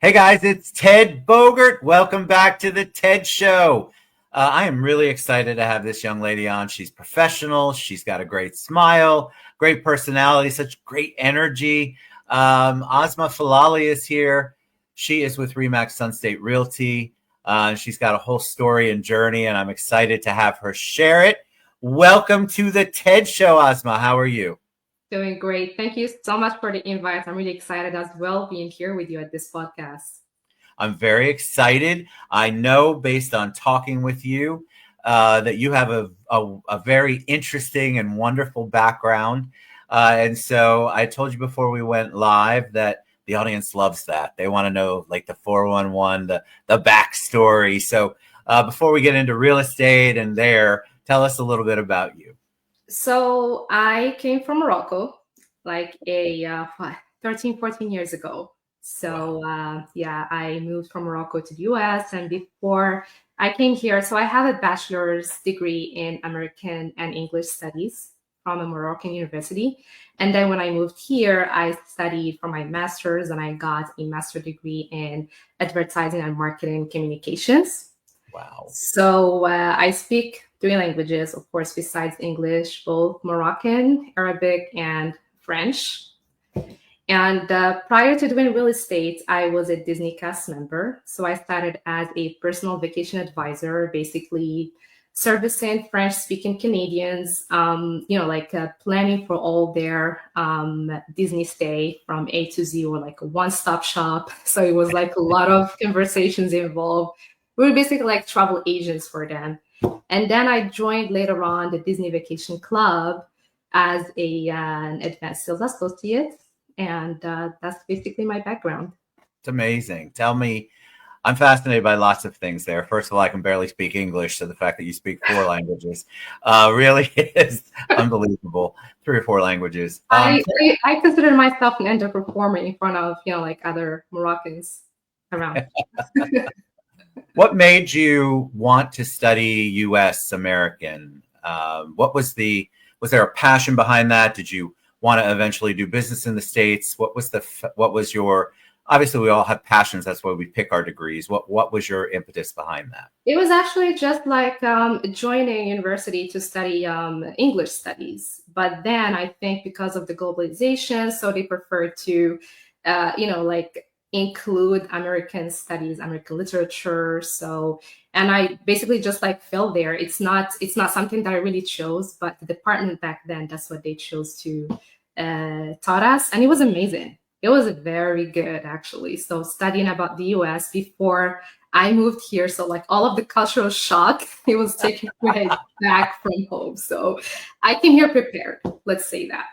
Hey guys, it's Ted Bogert. Welcome back to the TED Show. I am really excited to have this young lady on. She's professional. She's got a great smile, great personality, such great energy. Asmaa Filali is here. She is with Remax Sunstate Realty. She's got a whole story and journey, and I'm excited to have her share it. Welcome to the TED Show, Asmaa. How are you? Doing great. Thank you so much for the invite. I'm really excited as well being here with you at this podcast. I'm very excited. I know based on talking with you that you have a very interesting and wonderful background. And so I told you before we went live that the audience loves that. They want to know like the 411, the backstory. So before we get into real estate and tell us a little bit about you. So I came from Morocco like 13, 14 years ago. So I moved from Morocco to the US. And before I came here, so I have a bachelor's degree in American and English studies from a Moroccan university. And then when I moved here, I studied for my master's and I got a master's degree in advertising and marketing communications. Wow. So I speak three languages, of course, besides English, both Moroccan, Arabic, and French. And prior to doing real estate, I was a Disney cast member. So I started as a personal vacation advisor, basically servicing French-speaking Canadians, planning for all their Disney stay from A to Z, or like a one-stop shop. So it was like a lot of conversations involved. We were basically like travel agents for them. And then I joined later on the Disney Vacation Club as an advanced sales associate. And that's basically my background. It's amazing. Tell me, I'm fascinated by lots of things there. First of all, I can barely speak English, so the fact that you speak 4 languages really is unbelievable. 3 or 4 languages. I consider myself an underperformer in front of, other Moroccans around. What made you want to study U.S. American? Was there a passion behind that? Did you want to eventually do business in the States? What was your, obviously we all have passions. That's why we pick our degrees. What was your impetus behind that? It was actually just like joining university to study English studies. But then I think because of the globalization, so they prefer to, include American studies, American literature. So, and I basically just like fell there. It's not something that I really chose, but the department back then, that's what they chose to taught us. And it was amazing. It was very good, actually. So studying about the US before I moved here. So like all of the cultural shock, it was taking me back from home. So I came here prepared. Let's say that.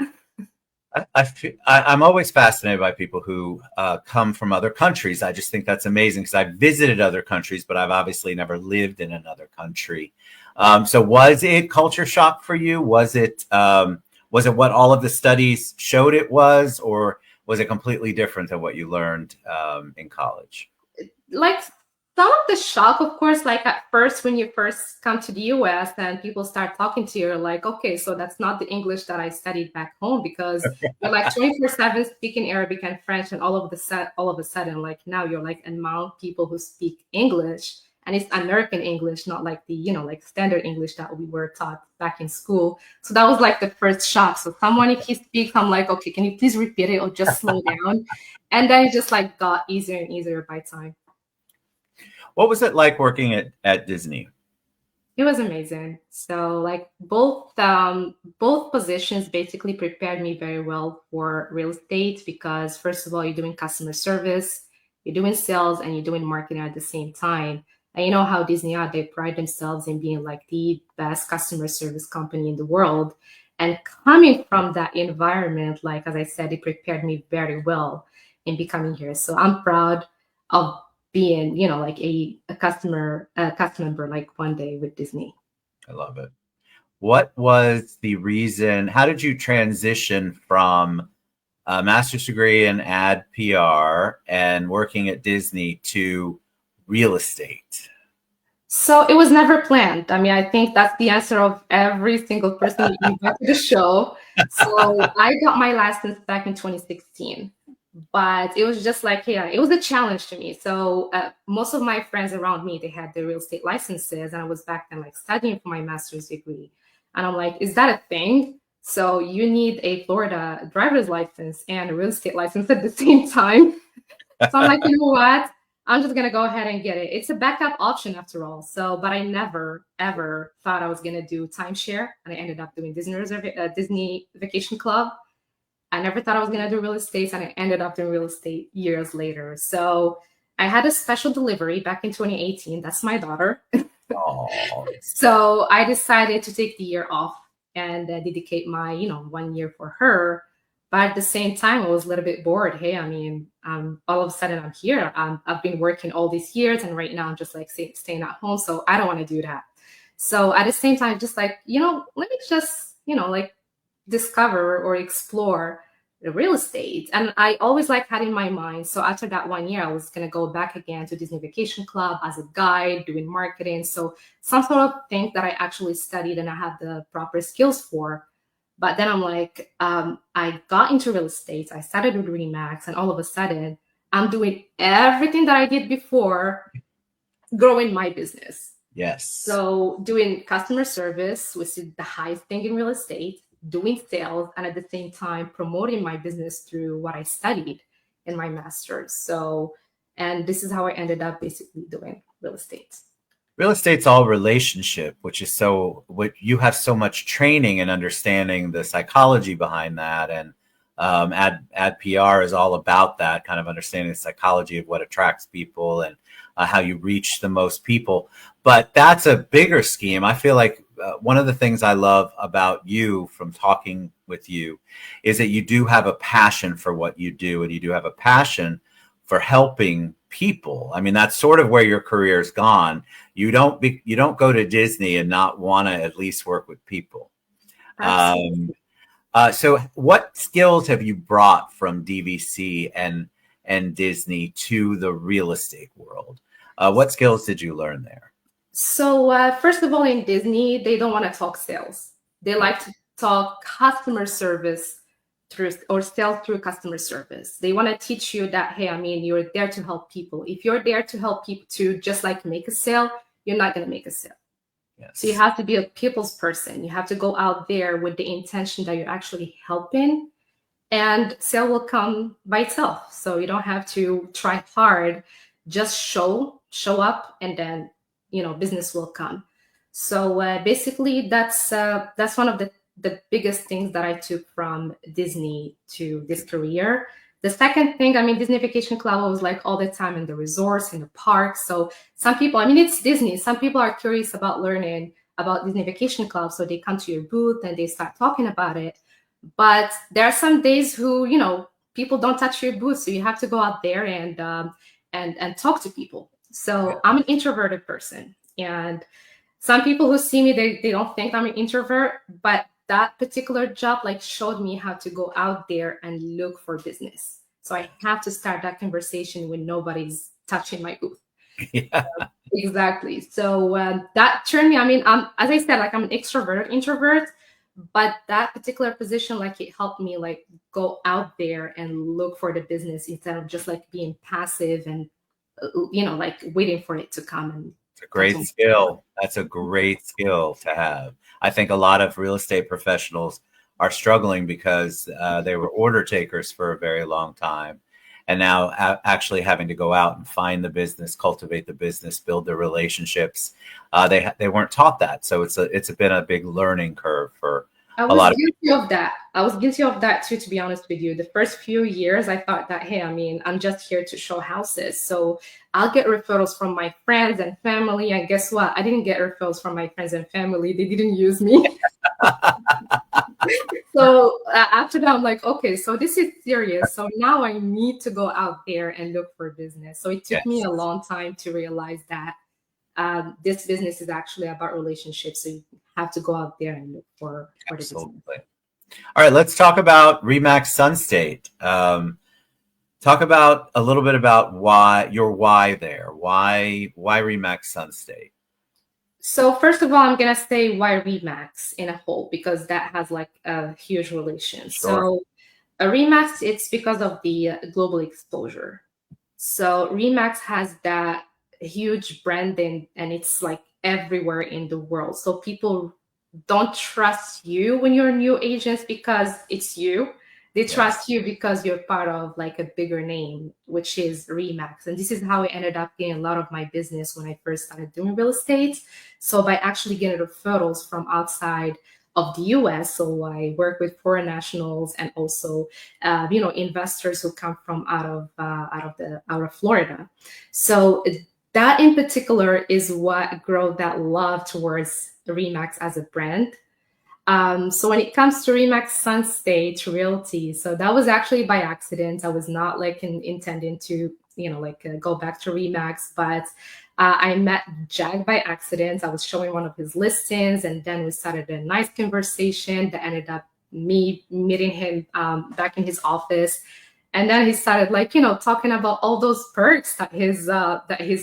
I'm always fascinated by people who come from other countries. I just think that's amazing because I've visited other countries, but I've obviously never lived in another country. So was it culture shock for you? Was it what all of the studies showed it was, or was it completely different than what you learned in college? Like some of the shock, of course, like at first when you first come to the US and people start talking to you, you're like, okay, so that's not the English that I studied back home, because you're like 24/7 speaking Arabic and French, and all of a sudden, like now you're like among people who speak English, and it's American English, not like the, like standard English that we were taught back in school. So that was like the first shock. So someone, if he speaks, I'm like, okay, can you please repeat it or just slow down? And then it just like got easier and easier by time. What was it like working at Disney? It was amazing. So like both positions basically prepared me very well for real estate, because first of all, you're doing customer service, you're doing sales, and you're doing marketing at the same time. And you know how Disney are, they pride themselves in being like the best customer service company in the world. And coming from that environment, like as I said, it prepared me very well in becoming here. So I'm proud of being, like a customer member like one day with Disney. I love it. What was the reason? How did you transition from a master's degree in ad PR and working at Disney to real estate? So it was never planned. I mean, I think that's the answer of every single person you invite to the show. So I got my license back in 2016. But it was just like, yeah, it was a challenge to me. So most of my friends around me, they had their real estate licenses, and I was back then like studying for my master's degree. And I'm like, is that a thing? So you need a Florida driver's license and a real estate license at the same time. So I'm like, you know what? I'm just gonna go ahead and get it. It's a backup option after all. So, but I never ever thought I was gonna do timeshare, and I ended up doing Disney Vacation Club. I never thought I was gonna do real estate, and I ended up doing real estate years later. So I had a special delivery back in 2018. That's my daughter. Oh, So I decided to take the year off and dedicate my, 1 year for her. But at the same time, I was a little bit bored. Hey, I mean, all of a sudden I'm here. I've been working all these years, and right now I'm just like staying at home. So I don't want to do that. So at the same time, just like, let me just, like discover or explore the real estate. And I always like had in my mind. So after that 1 year, I was going to go back again to Disney Vacation Club as a guide, doing marketing. So some sort of thing that I actually studied and I had the proper skills for. But then I'm like, I got into real estate. I started with Remax, and all of a sudden, I'm doing everything that I did before, growing my business. yes. So doing customer service, which is the highest thing in real estate, doing sales, and at the same time promoting my business through what I studied in my master's. So, and this is how I ended up basically doing real estate. Real estate's all relationship, which is what you have so much training and understanding the psychology behind that. And ad PR is all about that kind of understanding the psychology of what attracts people and how you reach the most people. But that's a bigger scheme. I feel like one of the things I love about you from talking with you is that you do have a passion for what you do, and you do have a passion for helping people. I mean, that's sort of where your career's gone. You don't go to Disney and not want to at least work with people. So what skills have you brought from DVC and Disney to the real estate world? What skills did you learn there? So first of all, in Disney, they don't want to talk sales. They like to talk customer service or sales through customer service. They want to teach you that, hey, I mean, you're there to help people. If you're there to help people to just like make a sale, you're not going to make a sale. Yes. So you have to be a people's person. You have to go out there with the intention that you're actually helping, and sale will come by itself. So you don't have to try hard. Just show up, and then business will come. So basically, that's one of the biggest things that I took from Disney to this career. The second thing, I mean, Disney Vacation Club was like all the time in the resorts, in the parks. So some people, I mean, it's Disney. Some people are curious about learning about Disney Vacation Club. So they come to your booth and they start talking about it. But there are some days who, people don't touch your booth. So you have to go out there and talk to people. So I'm an introverted person. And some people who see me, they don't think I'm an introvert, but that particular job like showed me how to go out there and look for business. So I have to start that conversation when nobody's touching my booth. Yeah. Exactly. So that turned me, I mean, as I said, like I'm an extroverted introvert, but that particular position, like it helped me like go out there and look for the business instead of just like being passive and, like waiting for it to come. And it's a great skill. That's a great skill to have. I think a lot of real estate professionals are struggling because they were order takers for a very long time. And now actually having to go out and find the business, cultivate the business, build their relationships. They weren't taught that. So it's been a big learning curve for a lot of people. I was guilty of that too, to be honest with you. The first few years, I thought that, hey, I mean, I'm just here to show houses. So I'll get referrals from my friends and family. And guess what? I didn't get referrals from my friends and family. They didn't use me. So after that, I'm like, okay, so this is serious. So now I need to go out there and look for business. So it took me a long time to realize that this business is actually about relationships. So you have to go out there and look for the business. All right, let's talk about Remax Sunstate. Talk about a little bit about why there. Why Remax Sunstate? So first of all, I'm gonna say why Remax in a whole, because that has like a huge relation. Sure. So Remax, it's because of the global exposure. So Remax has that huge branding and it's like everywhere in the world. So people don't trust you when you're new agents because it's you. They trust you because you're part of like a bigger name, which is Remax. And this is how I ended up getting a lot of my business when I first started doing real estate. So by actually getting referrals from outside of the US. So I work with foreign nationals and also, investors who come from out of Florida. So that in particular is what grew that love towards Remax as a brand. So when it comes to Remax Sun State Realty, so that was actually by accident. I was not like intending to, go back to Remax, but I met Jag by accident. I was showing one of his listings, and then we started a nice conversation that ended up me meeting him back in his office. And then he started talking about all those perks that he's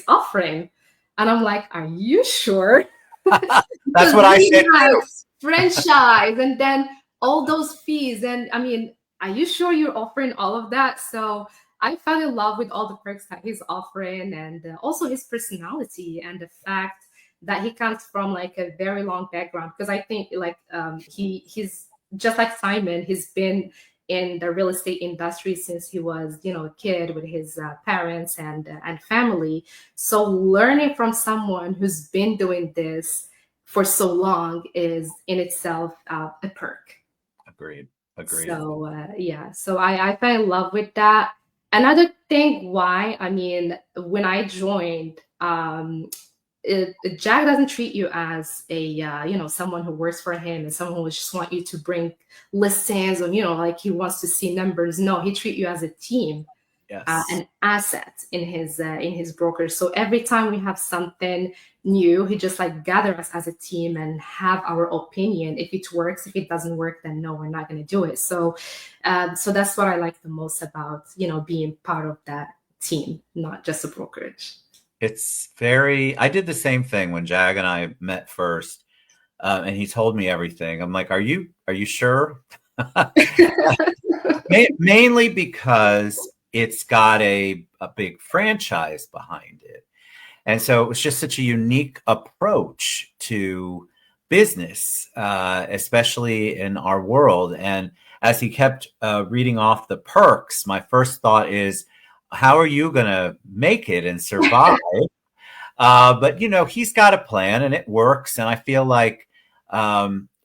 offering. And I'm like, are you sure? That's what I said too. Franchise and then all those fees. And I mean, are you sure you're offering all of that? So I fell in love with all the perks that he's offering and also his personality and the fact that he comes from like a very long background. Because I think he's just like Simon, he's been in the real estate industry since he was, a kid with his parents and family. So learning from someone who's been doing this for so long is in itself a perk. Agreed. So so I fell in love with that. Another thing why, I mean, when I joined, Jack doesn't treat you as a someone who works for him and someone who just want you to bring listings and like he wants to see numbers. No, he treat you as a team. An asset in his broker. So every time we have something new, he just like gather us as a team and have our opinion. If it works, if it doesn't work, then no, we're not going to do it. So that's what I like the most about being part of that team, not just a brokerage. I did the same thing when Jag and I met first, and he told me everything. I'm like, are you sure? Mainly because it's got a big franchise behind it. And so it was just such a unique approach to business, especially in our world. And as he kept reading off the perks, my first thought is, how are you going to make it and survive? But, he's got a plan and it works. And I feel like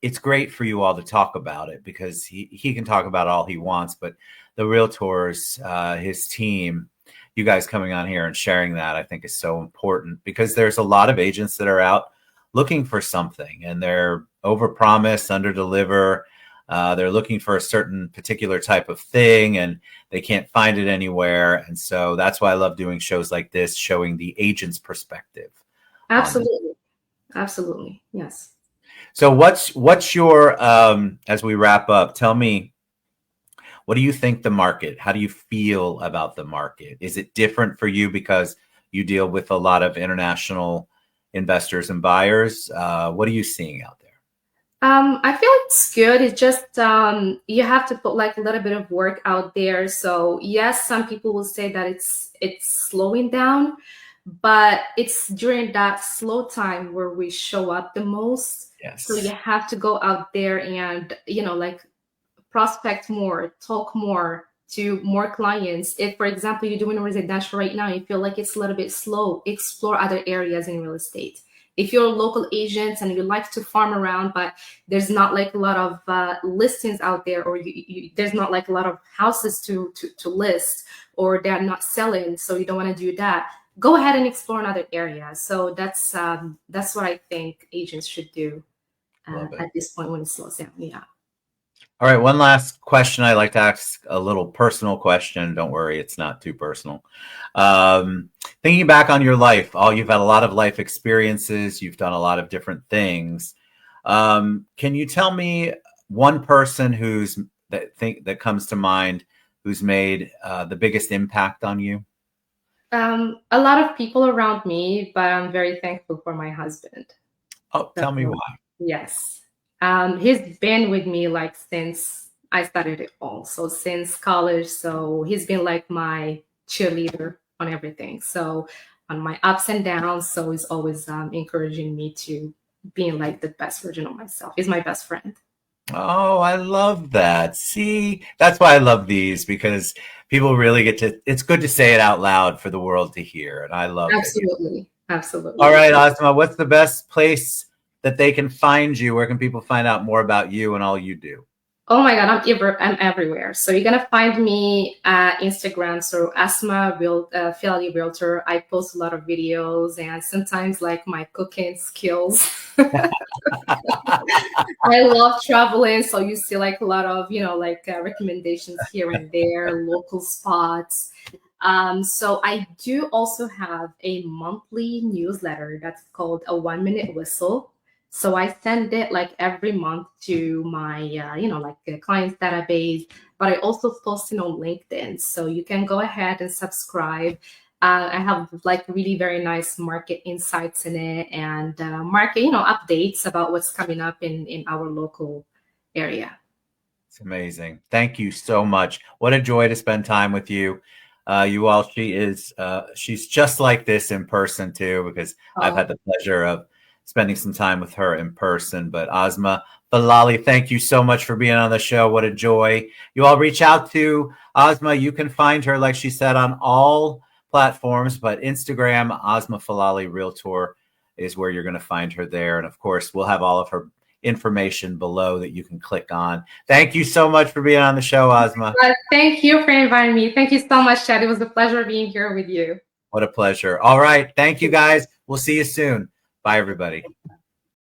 it's great for you all to talk about it because he can talk about all he wants, but the realtors, his team, you guys coming on here and sharing that, I think is so important because there's a lot of agents that are out looking for something and they're overpromise, underdeliver. They're looking for a certain particular type of thing and they can't find it anywhere. And so that's why I love doing shows like this, showing the agent's perspective. Absolutely. Absolutely. Yes. So what's your, as we wrap up, tell me, what do you think the market? How do you feel about the market? Is it different for you because you deal with a lot of international investors and buyers? What are you seeing out there? I feel it's good. It's just you have to put like a little bit of work out there. So yes, some people will say that it's slowing down, but it's during that slow time where we show up the most. Yes. So you have to go out there and prospect more, talk more to more clients. If, for example, you're doing residential right now, you feel like it's a little bit slow, explore other areas in real estate. If you're a local agent and you like to farm around, but there's not like a lot of listings out there, or there's not like a lot of houses to list, or they're not selling, so you don't want to do that, go ahead and explore another area. So that's what I think agents should do at this point when it slows down. Yeah. All right, one last question. I like to ask a little personal question. Don't worry, it's not too personal. Thinking back on your life, you've had a lot of life experiences. You've done a lot of different things. Can you tell me one person that comes to mind who's made the biggest impact on you? A lot of people around me, but I'm very thankful for my husband. Oh, tell me why. Yes. He's been with me like since I started it all. So since college, so he's been like my cheerleader on everything. So on my ups and downs, so he's always encouraging me to being like the best version of myself. He's my best friend. Oh, I love that. See, that's why I love these, because people really get to, it's good to say it out loud for the world to hear. And I love it. Absolutely. All Absolutely. right, Asma, what's the best place that they can find you? Where can people find out more about you and all you do? Oh my God, I'm everywhere. So you're gonna find me at Instagram. So Filali Realtor. I post a lot of videos and sometimes like my cooking skills. I love traveling, so you see like a lot of like recommendations here and there, local spots. So I do also have a monthly newsletter that's called a 1 minute whistle. So I send it like every month to my like clients database, but I also post it on LinkedIn. So you can go ahead and subscribe. I have like really very nice market insights in it and market updates about what's coming up in our local area. It's amazing. Thank you so much. What a joy to spend time with you. You all, she's just like this in person too, because I've Oh, had the pleasure of spending some time with her in person. But Asma Filali, thank you so much for being on the show. What a joy. You all reach out to Asma. You can find her, like she said, on all platforms, but Instagram, Asma Filali Realtor is where you're going to find her there. And of course, we'll have all of her information below that you can click on. Thank you so much for being on the show, Asma. thank you for inviting me. Thank you so much, Chad. It was a pleasure being here with you. What a pleasure. All right. Thank you, guys. We'll see you soon. Bye, everybody.